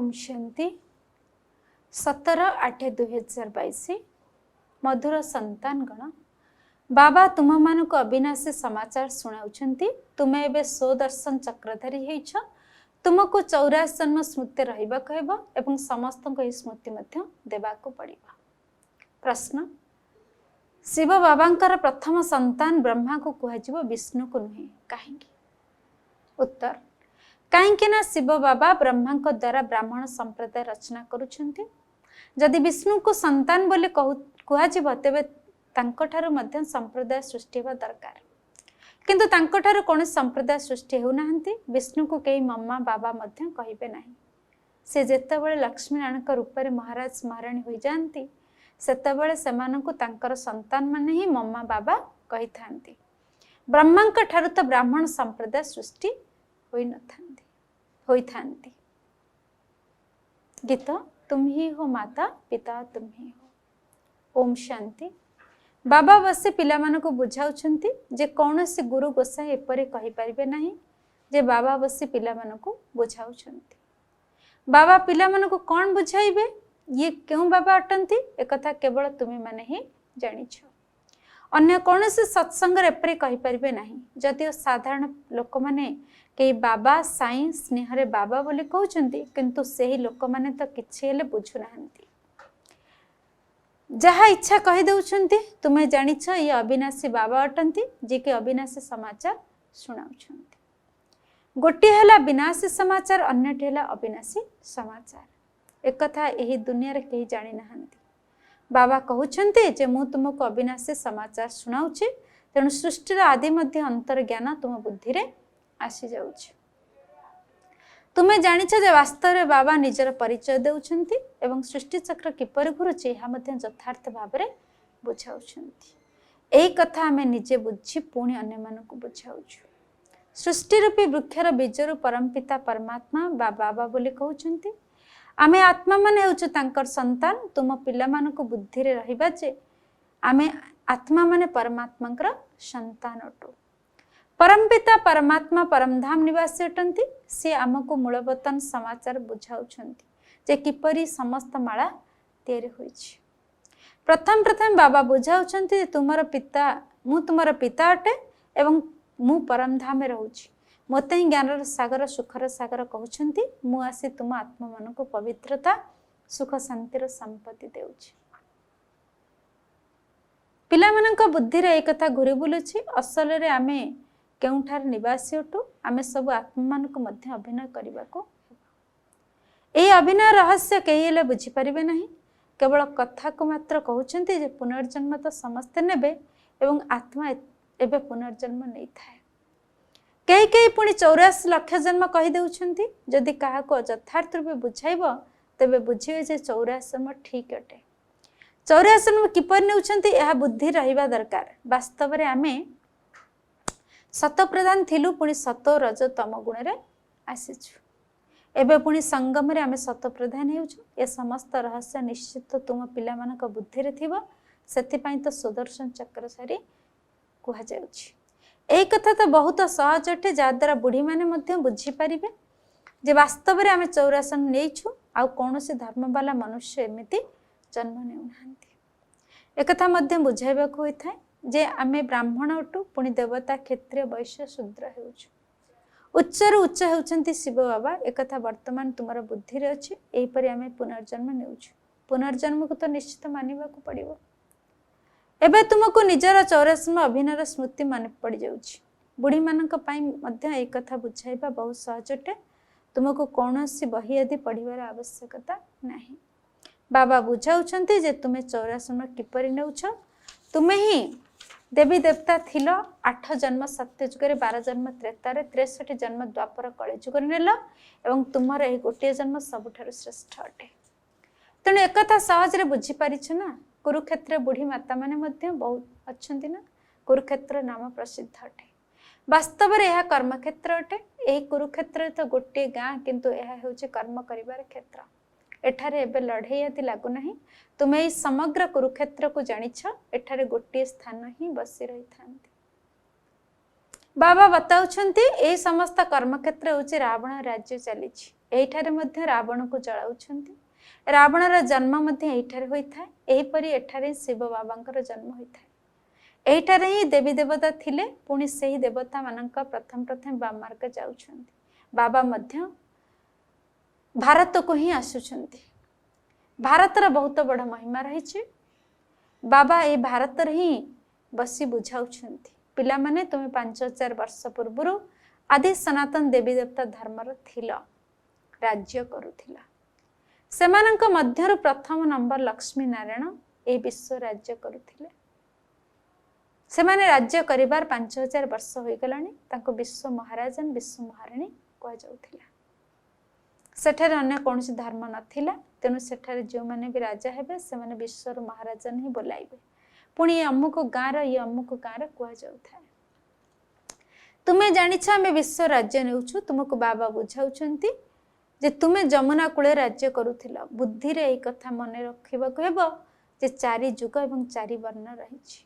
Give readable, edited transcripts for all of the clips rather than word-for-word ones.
ओम शांति 17/8/2022 मधुर संतान गण बाबा तुम मान को अविनाशी समाचार शुणाउछंती। तुमे एबे 100 दर्शन चक्रधारी होइछ। तुमको 84 जन्म स्मृति रहिबा कहबो एवं समस्त को स्मृति मध्य देबा को पड़िबा। प्रश्न शिव बाबांकर प्रथम संतान ब्रह्मा को कहजिबो विष्णु को नुहे काहे? उत्तर कहीं ना शिव बाबा ब्रह्मा द्वारा ब्राह्मण संप्रदाय रचना करुछंती। जदि विष्णु को संतान बोले कहजिबो तेबे तांको ठारू मध्य संप्रदाय सृष्टि होगा दरकार, किंतु तांको ठारू कौन संप्रदाय सृष्टि होउनाहंती। विष्णु को कई मम्मा बाबा मध्य कहिबे नाही। से जेतेबेले लक्ष्मी नारायण रूप में महाराज महाराणी हो जाती सेतेबेले सेमानंकु तांकर संतान माने ही मम्मा बाबा कहि थांती। ब्रह्मा ठारू तो ब्राह्मण संप्रदाय सृष्टि होई नथांती होई थांती। गीत तुम ही हो माता पिता तुम ही हो। ओम शांति। बाबा बसे पिला मानको बुझाउछंती जे कौनसी गुरु गोसाई एपरे कहि परिबे नाही जे बाबा बसे पिला मानको बुझाउछंती। बाबा पिला मानको कोन बुझाइबे, ये क्यों बाबा अटंती एकथा केवल तुमे माने ही जानिछ। अन्य कौनसी सत्संग एपरे कहि परिबे नाही। जदिओ साधारण लोक माने कई बाबा साई स्नेह रे बाबा बोली कहउछंती, किंतु सेही लोक माने तो किछि हेले बुझु नाहंती। जहा इच्छा कहि दउछंती। तुमे जानिछ ये अविनाशी बाबा अटंती जे कि अविनाशी समाचार सुनाउछंती। गोटे हला विनाशी समाचार, अन्यटे हला अविनाशी समाचार। एक कथा एही दुनिया रे केही जानि नाहंती। बाबा कहउछंती जे मु तुमको अविनाशी समाचार सुनाउछि, तेणु सृष्टिर आदि मध्य अंतर ज्ञान तुम बुद्धि रे आसी जाउछि। तुमे जानिछ जे वास्तव रे बाबा निजर परिचय देउछंती एवं सृष्टि चक्र किपरि घुरुछि एहा मध्य यथार्थ भाव रे बुझाउछंती। एही कथा हमें निजे बुझी पुणी अन्य मानकु बुझाउछु। सृष्टि रूपी वृक्षर बीजरु परमपिता परमात्मा बा बाबा बोली कहउछंती। आमे आत्मा माने हेउछु तांकर संतान। तुम पिला मानकु बुद्धि रे रहिबा जे आमे आत्मा माने परमात्मांकर संतान अटु। परमपिता परमात्मा परमधाम निवासी अटंती। से आमको मूलवतन समाचार बुझाउछंती जे किपरि समस्त माला तैयारी होइछि। प्रथम प्रथम बाबा बुझाउछंती जे तुमर पिता मु तुमर पिता अटे एवं मु परमधाम में रहउछि। मोते ही ज्ञानर सागर सुखर सागर कहउछंती। मु आसी तुम आत्मा मानको पवित्रता सुख शांतिर संपत्ति देउछि। पिला मानक बुद्धि रे एक कथा घुरी बुलुछि। असल रे आमे केउठार निवासी अटु। आमे सब आत्मा मानक मध्य अभिनय करबा को ए अभिनय रहस्य केही हेले बुझी परिबे नाही। केवल कथा को मात्र कहउछंती जे पुनर्जन्म तो समस्त नेबे एवं आत्मा एबे पुनर्जन्म नहीं थाए। कई कई पुणी 84 लाख जन्म कहि देउछंती। जदि काहा को यथार्थ रूपे बुझाइबो तेबे बुझिबे जे 84 जन्म ठीक अटे। 84 जन्म किपर नेउछंती एहा बुद्धि रहिबा दरकार। वास्तव रे आमे सत प्रधान थिलु पुणी सत रज तम गुण रे आसीछु। एबे पुणी संगम रे आमे सत प्रधान हेउछु। ए समस्त रहस्य निश्चित तुम पिला मानक बुद्धि रे थिबो। सेति पई तो सुदर्शन चक्र सारी कुहा जाउछि। एही कथा तो बहुत सहज अटे जा द्वारा बुढ़ी माने मध्य बुझी परिबे जे वास्तव रे आमे 84 नेइछु आ कोनोसी धर्म वाला मनुष्य एमिति जन्म नेउ नाहंती। एकथा मध्य बुझाइबा को होइथाय जे आमे ब्राह्मण अटु पुणी देवता क्षत्रिय वैश्य शूद्र हेउछु। उच्चरु उच्च हेउछंती शिव बाबा। एकथा वर्तमान तुमर बुद्धि रे अछि। एही परि आमे पुनर्जन्म नेउछु। पुनर्जन्म को तो निश्चित मानिबा को पड़िबो। एबे तुमको निजर 84 अभिनयर स्मृति मन पड़ जाउछि। बुढ़ी मानक पई मध्य एक कथा बुझाइबा बहुत सहज अटे। तुमको कौनसी बही आदि पढ़िबार आवश्यकता नाही। बाबा बुझाउछंती जे तुमे 84 किपरि नेउछ। तुमे ही देवी देवता थिल। 8 जन्म सत्य जुग रे 12 जन्म त्रेता रे 63 जन्म द्वापर कଳି जुग रे नेल एवं तुमर एही गोटे जन्म सबठारु श्रेष्ठ अटे। तेणु एक कथा सहज रे बुझी पारिछ ना। कुरुक्षेत्र बुढ़ी माता माने मध्य बहुत अच्छंती ना। कुरुक्षेत्र नाम प्रसिद्ध अटे। वास्तव रे यह कर्मक्षेत्र अटे। एही कुरुक्षेत्र तो गोटे गाँ, किंतु यह हेउचे कर्म करिवार क्षेत्र। एठारे एबे लड़ाई आदि लागु नाही। तुमे ई समग्र कुरुक्षेत्र को जानिछ। एठारे गोटे स्थान ही बसी रही थांती। बाबा बताउछंती एही समस्त कर्मक्षेत्र होचे रावण राज्य चलीछि। एठारे मध्य रावण को जलाउछन्ति। रावणर जन्म मध्य एठारे होइथाय। एहिपरि एठारे शिव बाबांकर जन्म होइथाय। एठारे ही देवी देवता थिले। पुणी सेही देवता मानक प्रथम प्रथम बामार्ग जाउछन्ति। बाबा मध्य भारत को ही आसुछन्ति। भारतर बहुत बड़ महिमा रही। बाबा ए भारत ही बसी बुझाउछन्ति पिला माने तुमे 5000 वर्ष पूर्व आदि सनातन देवी देवता धर्मर थिला, राज्य करुथिला। सेमानंक मध्यरु प्रथम नंबर लक्ष्मी नारायण ए विश्व राज्य करुथिले। सेमाने राज्य करिबार 5000 वर्ष होई गलानी। तांको विश्व महाराजन विश्व महारानी कह जाउथिला। सेठारे अन्य कौनसी धर्म नथिला। तेणु सेठारे जो माने भी राजा हेबे से माने विश्वर महाराजन ही बोलाइबे। पुणी अमुक गाँव ये अमुक गाँव कह जाउथाय। तुमे जानिछ आमे विश्व राज्य नेउछु। तुमको बाबा बुझाउछन्ति जे तुमे जमुना कूले राज्य करुथिला। बुद्धि रे ए कथा मन रखिबाको हेबो जे 4 जुग एवं 4 वर्ण रहिछि।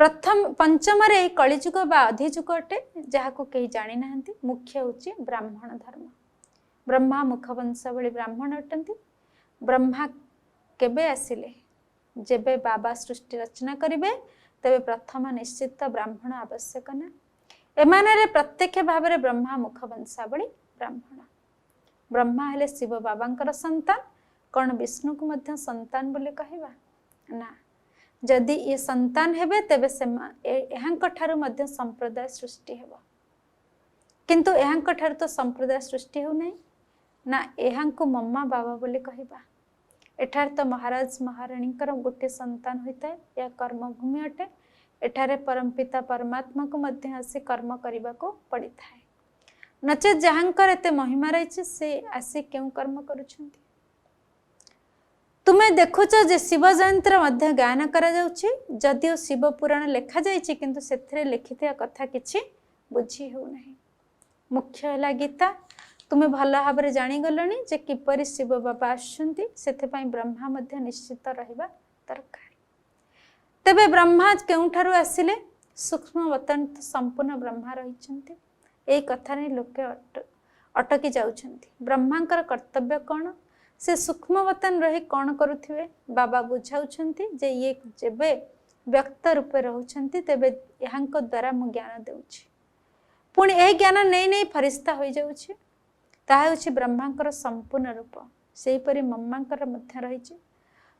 प्रथम पंचम रे कलिजुग बा अधिजुग अटे जहाको कहीं जानी नाहंती। मुख्य होची ब्राह्मण धर्म। ब्रह्मा मुखवंशावली ब्राह्मण अटंती। ब्रह्मा केबे आसिले जेबे बाबा सृष्टि रचना करिवे तबे प्रथम निश्चित ब्राह्मण आवश्यक ना। एमानरे प्रत्यक्ष भाव में ब्रह्मा मुखवंशावली ब्राह्मण। ब्रह्मा हेले शिव बाबांकर संतान। कौन विष्णु को मध्य संतान बोले कहवा ना। जदि ये संतान हेबे तेबे एहांक ठारु मध्य संप्रदाय सृष्टि हेबो। किंतु एहांक ठारु तो संप्रदाय सृष्टि हो नहीं ना। एहांक मम्मा बाबा बोले कहवा। एठार तो महाराज महाराणी गोटे संतान होता है। या कर्मभूमि अटे। एठारे परमपिता परमात्मा को मध्य आसी कर्म करने को पड़ी थाए। नचेत जहांकर एते महिमा रही से आसी क्यों कर्म करुछंती। तुमे देखुच जे शिव जयंती मध्य गायन करा जाउछि। जदिओ शिव पुराण लेखा जाइछि किंतु सेथिरे लिखिथिया कथा किछि बुझी हो नहीं। मुख्य है गीता। तुमे भल भाव में जानी गलनी जे किपरि शिव बाबा आछंती। सेथिपाई ब्रह्मा मध्य निश्चित रहिबा दरकार। तेबे ब्रह्मा केउठारु आसिले। सूक्ष्म वतन संपूर्ण ब्रह्मा रहिछंती। एई कथा नै लोके अटकी जाउछंती। ब्रह्मांकर कर्तव्य कौन। से सूक्ष्म वतन रही कौन करुथिवे। बाबा बुझाउछंती जे ये जेबे व्यक्त रूपे रहउछंती तेबे एहांक द्वारा मु ज्ञान देउछि। पुणी ए ज्ञान नै नै फरिश्ता होई जाउछि। ताहा होछि ब्रह्मांकर संपूर्ण रूप। सेहीपरि मम्मांकर मध्य रहिछि।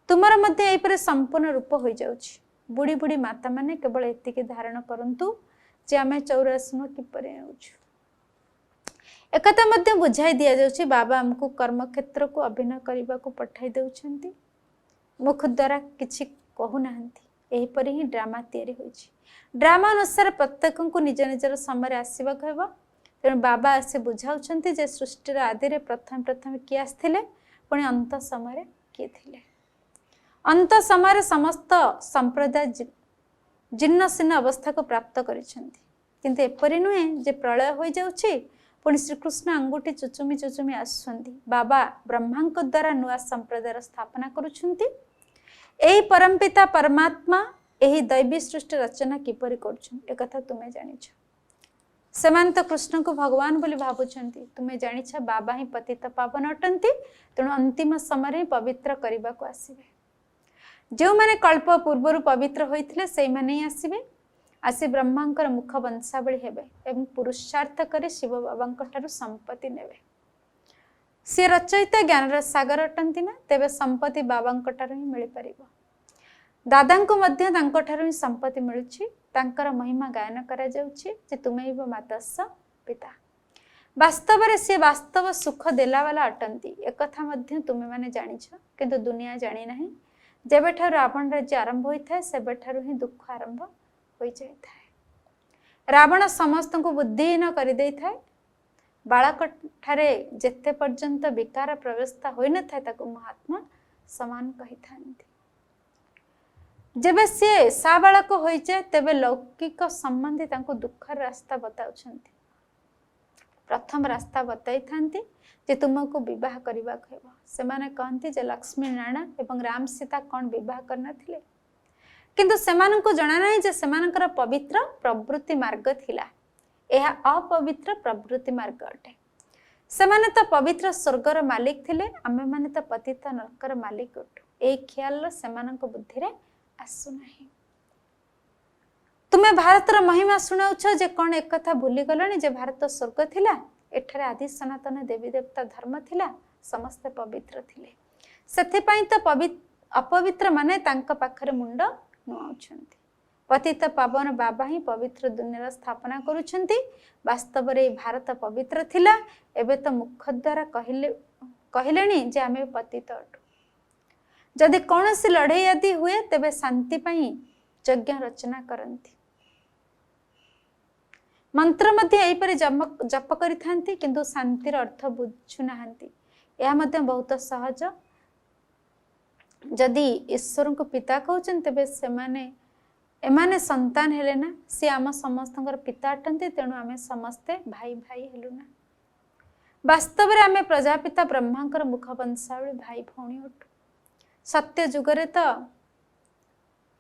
तुमर मध्य एहीपरि संपूर्ण रूप होई जाउछि। बुढ़ी बुढ़ी माता माने केवल एतिके धारण करंतु जे आमे चौरासन किपरि आउछु। एकता मध्य बुझाई दिया जाउछि। बाबा हमको कर्म क्षेत्र को अभिनय करने को पठाई देउछंती। मुख द्वारा किछि कहू नाहंती। एहीपरि ही ड्रामा तैयारी होइछि। ड्रामा अनुसार प्रत्येक को निज निजर समय आसवा कहब। तेणु बाबा आसे बुझाउछंती जे सृष्टिर आदि रे प्रथम प्रथम किए आस्थिले। पुणी अंत समय किए थिले। अंत समय समस्त संप्रदाय जीर्णशीर्ण अवस्था को प्राप्त करिसेंती। किंतु एपरि नुहे जे प्रलय हो जाउछि। पुणी श्रीकृष्ण अंगुठी चुचुमी चुचुमी आसुछंती। बाबा ब्रह्मांक द्वारा नुआ संप्रदायर स्थापना करुछंती। एही परमपिता परमात्मा एही दैवी सृष्टि रचना किपरि करुछन ए कथा तुमे जानिछ। सेमान तो कृष्ण को भगवान बोली भाबुछंती। तुमे जानिछ बाबा ही पतित पावन अटंती। तेणु अंतिम समय पवित्र करने को आसिबे। जो माने कल्प पूर्वर पवित्र होइथिले सेई माने ही आसिबे। आसी ब्रह्मांकर मुख वंशावली हेबे एवं पुरुषार्थ करे शिव बाबांक ठारु संपत्ति नेबे। सी रचयिता ज्ञान सागर अटंती ना। तेबे संपत्ति बाबांक ठारु ही मिल परिबो। दादांको मध्य तांको ठारु ही संपत्ति मिलुछि। तांकर महिमा गायन करा जाउछि जे तुमैव मातस्स पिता। वास्तव रे से वास्तव सुख देला वाला अटंती। एक कथा मध्य तुमे माने जानिछ किंतु दुनिया जानि नाही। जेबे ठारु रावण राज्य आरंभ होइथाय सेबे ठारु ही दुख आरंभ होई जाइथाय। रावण समस्त को बुद्धिहीन कर देइथाय। बालक ठारे जेते पर्यंत विकार प्रवेशता होई न थाय ताको महात्मा समान कहि थांती। जेबे से सा बालक होई जाय तेबे लौकिक संबंधी ताको दुखर रास्ता बताउछंती। प्रथम रास्ता बताई थांती जे तुमको विवाह करबा कहबो। से माने कहंती जे लक्ष्मी नारायण एवं राम सीता कौन विवाह करना थिले। किंतु सेमानंको जणा नाही जे सेमानंकर पवित्र प्रवृत्ति मार्ग थिला। यह अपवित्र प्रवृत्ति मार्ग अटे। सेमाने तो पवित्र स्वर्गर मालिक थिले, आमे माने तो पतित नरकर मालिक उठु। ए ख्याल सेमानक बुद्धि रे आसु नाही। तुमे भारतर महिमा शुणाउछ जे कौन एक कथा भूली गलनी जे भारत स्वर्ग थिला, एठारे आदि सनातन देवी देवता धर्म थिला, समस्त पवित्र थिले। सेथिपाई तो अपवित्र माने तांका पाखरे मुंड नुआउछंती। पतित पावन बाबा ही पवित्र दुनिया स्थापना करुछंती। वास्तव रे भारत पवित्र थिला, एबे तो मुख द्वारा कहिलेनी जे आमे पतित अटु। जदि कौनसी लड़ाई आदि हुए तेबे शांति पाई यज्ञ रचना करंती। मंत्र मध्य एपरि जप करिथांती, किंतु शांतिर अर्थ बुझु नाहंती। यह मध्य बहुत सहज। जदि ईश्वर को पिता कहउछन तेबे एमाने संतान हेले ना, सी आम समस्तंकर पिता अटंती, तेणु आमे समस्ते भाई भाई हेलु ना। वास्तव रे आमे प्रजापिता ब्रह्मांकर मुख वंशावली भाई भौणी अटु। सत्य जुगरे तो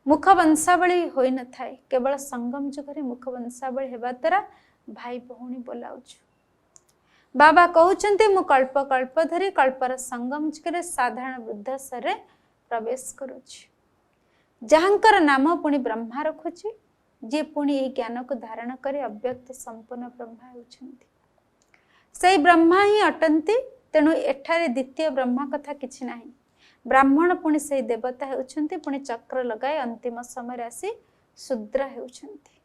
मुख वंशावली होई न थाए, केवल संगम जुगरे मुख वंशावली हेबा द्वारा भाई भौणी बोलाउछु। बाबा कहउछंती मु कल्प कल्प धरी कल्पर संगम जुगरे साधारण वृद्ध सरे प्रवेश करुछि। जहांकर नाम पुणी ब्रह्मा रखुछि, जे पुणी ए ज्ञान को धारण करे अव्यक्त संपूर्ण ब्रह्मा होउछंती। सेई ब्रह्मा ही अटंती, तेणु एठारे द्वितीय ब्रह्मा कथा किछि नाही। ब्राह्मण पुणी से देवता होउछंती, पुणी चक्र लगाए अंतिम समय आसी शूद्र होउछंती।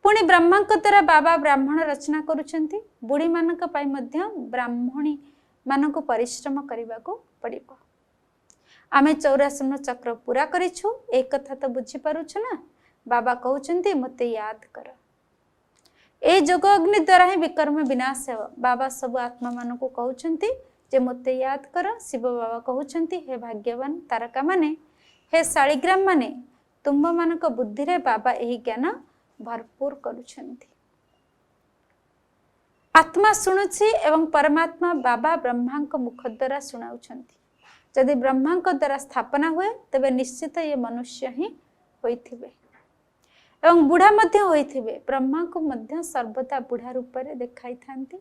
पुणी ब्रह्मा द्वारा बाबा ब्राह्मण रचना करुछंती। बुढ़ी मानक पाई मध्य ब्राह्मणी मानक परिश्रम करने को पड़िबो। आमे 84 चक्र पूरा करिछु, एक कथा तो बुझी पारुछु ना। बाबा कहउछंती मते याद कर। ए जोग अग्नि द्वारा ही विकर्म विनाश हो। बाबा सब आत्मा मानक कहउछंती जे मते याद कर। शिव बाबा कहउछंती हे भाग्यवान तारका माने, हे शालिग्राम माने, तुम मानक बुद्धि रे बाबा एही ज्ञान भरपूर करुछंती। आत्मा शुणुछि एवं परमात्मा बाबा ब्रह्मा मुख द्वारा शुणाउछंती। यदि ब्रह्मा द्वारा स्थापना हुए तेबे निश्चित ये मनुष्य ही होइथिबे एवं बुढ़ा मध्य होइथिबे। ब्रह्मा को मध्य सर्वदा बुढ़ा रूप में देखाई थांती।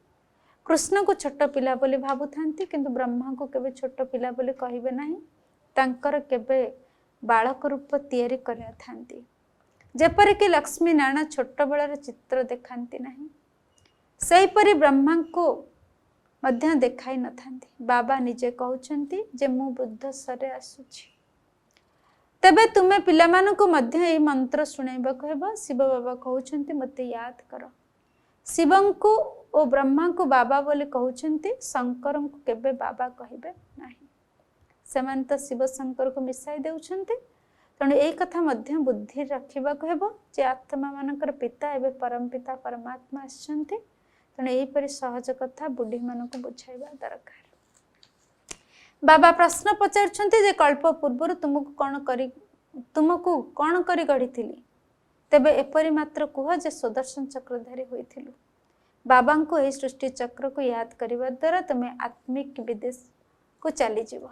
कृष्ण को छोट पिला बोली भाबु थांती, किंतु ब्रह्मा को केबे छोट पिला बोली कहिबे नाही। तांकर केबे बालक रूप तैयारी करिया थांती। जेपरि कि लक्ष्मी नारायण छोट बेलर चित्र देखांती नाही, सेहीपरि ब्रह्मा को मध्य देखाई न थांती। बाबा निजे कहउछंती जे मु बुद्ध सरे आसुछि। तेबे तुमे पिला मानकु मध्य एही मंत्र सुनाइबाको हेबो। शिव बाबा कहउछंती मते याद कर। शिवं को ओ ब्रह्मा को बाबा बोली कहउछंती, शंकर को केबे बाबा कहिबे नाही। सेमान तो शिव शंकर को मिसाई देउछंती। तेणु एई कथा मध्य बुद्धि रखिबाको हेबो जे आत्मा मानकर पिता एबे परम पिता परमात्मा आछंती। तेणु एहीपरि सहज कथा बुढ़ी मानक बुझाइबा दरकार। बाबा प्रश्न पचारुछंती जे कल्प पूर्व तुमको कौन करी गढ़ी, तेबे एपरि मात्र कुह जे सुदर्शन चक्रधारी होइथिलु। बाबा को यही सृष्टि चक्र को याद करने द्वारा तुम्हें आत्मिक विदेश को चली जीव।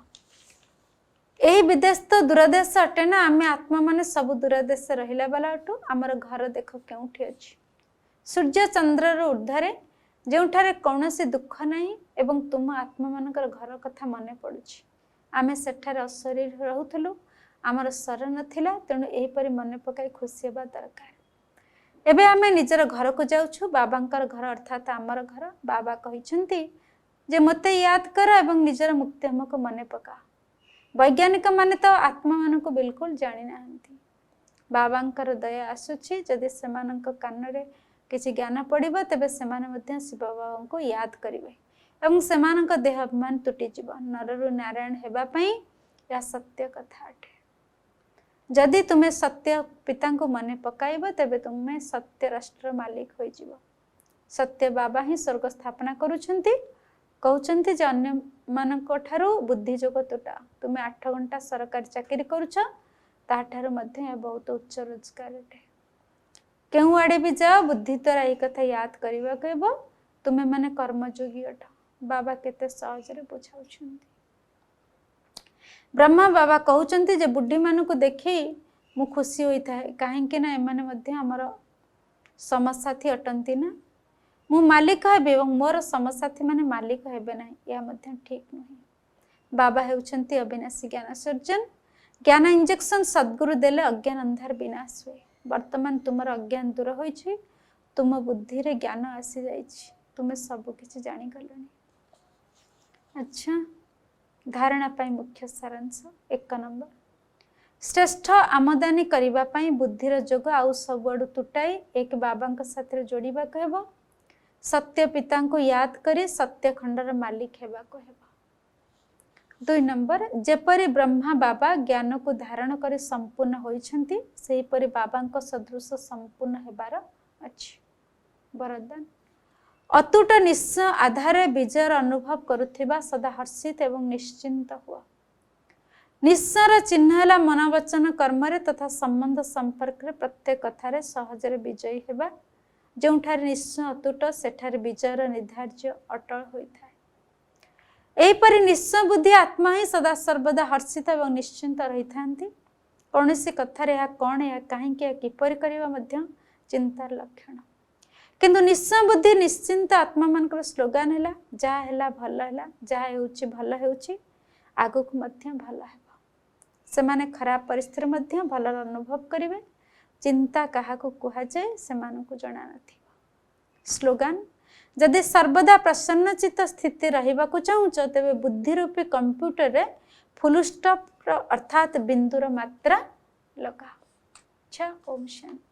यही विदेश तो दूरदेश अटे ना। आमे आत्मा माने सब दूरदेश रहिला वाला अटु। आमर घर देख केउठी अछि, सूर्य चंद्र रो ऊर्ध्वरे, जेउठारे कौनसी दुख नहीं एवं तुम आत्मा मानकर घर कथा मने पड़ुछि। आमे सेठारे अशरीर रहुथलु, आमर शर नथिला। तेणु एहीपरि मने पकाई खुशी हेबा दरकार। एबे आमे निजर घर को जाउछु, बाबांकर घर अर्थात आमर घर। बाबा कहिछंती जे मते याद कर एवं निजर मुक्ति हमको मने पका। वैज्ञानिक माने तो आत्मा मानक बिल्कुल जानि नाहंती। बाबांकर दया आसुछि, जदि सेमानक कानरे किछि ज्ञान पड़िबो तेबे सेमाने मध्य शिव बाबा को याद करिवे एवं सेमानक देह अभिमान तुटी जीव। नररु नारायण हेबा पई या सत्य कथा अटे। जदि तुम्हें सत्य पिता को मने पकाइब तेबे तुम्हें सत्य राष्ट्र मालिक होई जीव। सत्य बाबा ही स्वर्ग स्थापना करुछंती। कहउछंती जे अन्य मानक ठारू बुद्धि जोग तुटा। तुम्हें 8 घंटा सरकारी चाकरी करुछ, ताठारू मध्य बहुत उच्च रोजगार अटे। केउ आड़े भी जाओ, बुद्धि द्वारा यही कथा याद करबा कहबो, तुम्हें माने कर्मयोगी अट। बाबा केते सहजरे बुझाउछंती। ब्रह्मा बाबा कहउछंती जे बुढ़ी मानकु देखि मु खुशी होई थाए, काहेकि ना एमाने मध्य हमर समसाथी अटंती ना। मु मालिक हेबी एवं मोर समसाथी माने मालिक हेबे नाही, या मध्य ठीक नुहे। बाबा हेउछंती अविनाशी ज्ञान सर्जन। ज्ञान इंजेक्शन सद्गुरु देले अज्ञान अंधार विनाश हुए। वर्तमान तुमर अज्ञान दूर होइछि, तुम बुद्धि रे ज्ञान आसी जाइछि, तुमे सब किछि जानि गलनी। अच्छा, धारणा पाई मुख्य सारांश 1 नंबर, श्रेष्ठ आमदानी करिबा पाई बुद्धिर जोग आउ सबडु तुटाई एक बाबांक साथे जोड़िबा को हेबो। सत्य पिता को याद करी सत्य खंडर मालिक हेबा को हेबो। 2 नंबर, जेपरि ब्रह्मा बाबा ज्ञान को धारण करी संपूर्ण होइछंती, सेही परि बाबांक सदृश संपूर्ण हेबार अछि। वरदान, अतुट निश्चय आधार विजयर अनुभव करुथिबा सदा हर्षित एवं निश्चिंत हुआ। निश्चयर चिन्ह है मन वचन कर्म तथा संबंध संपर्क प्रत्येक कथार सहजरे विजयी हेबा। जोठार निश्चय अतुट सेठार विजयर निर्धार्य अटल होइथाय। एहीपरि निश्चय बुद्धि आत्मा ही सदा सर्वदा हर्षित एवं निश्चिंत रही थांती। कौनसी कथार या कौन या कहीं किपरि करबा मध्य चिंतार लक्षण। किंतु निश्चय बुद्धि निश्चिंत आत्मा मानकर स्लोगान है, जहा है भल है, जहा होउछि भल होउछि, आगुक मध्य भल हेबा। सेमाने खराब परिस्थिति मध्य भल अनुभव करिवे। चिंता काहाकू कुहा जाए सेमानकू जणा नथिबा। स्लोगान, जदि सर्वदा प्रसन्नचित स्थिति रहिबाकू चाहुच तेबे बुद्धि रूपी कंप्यूटर रे फुल स्टॉप अर्थात बिंदुर मात्रा लगाओ। अच्छा, ओम शांति।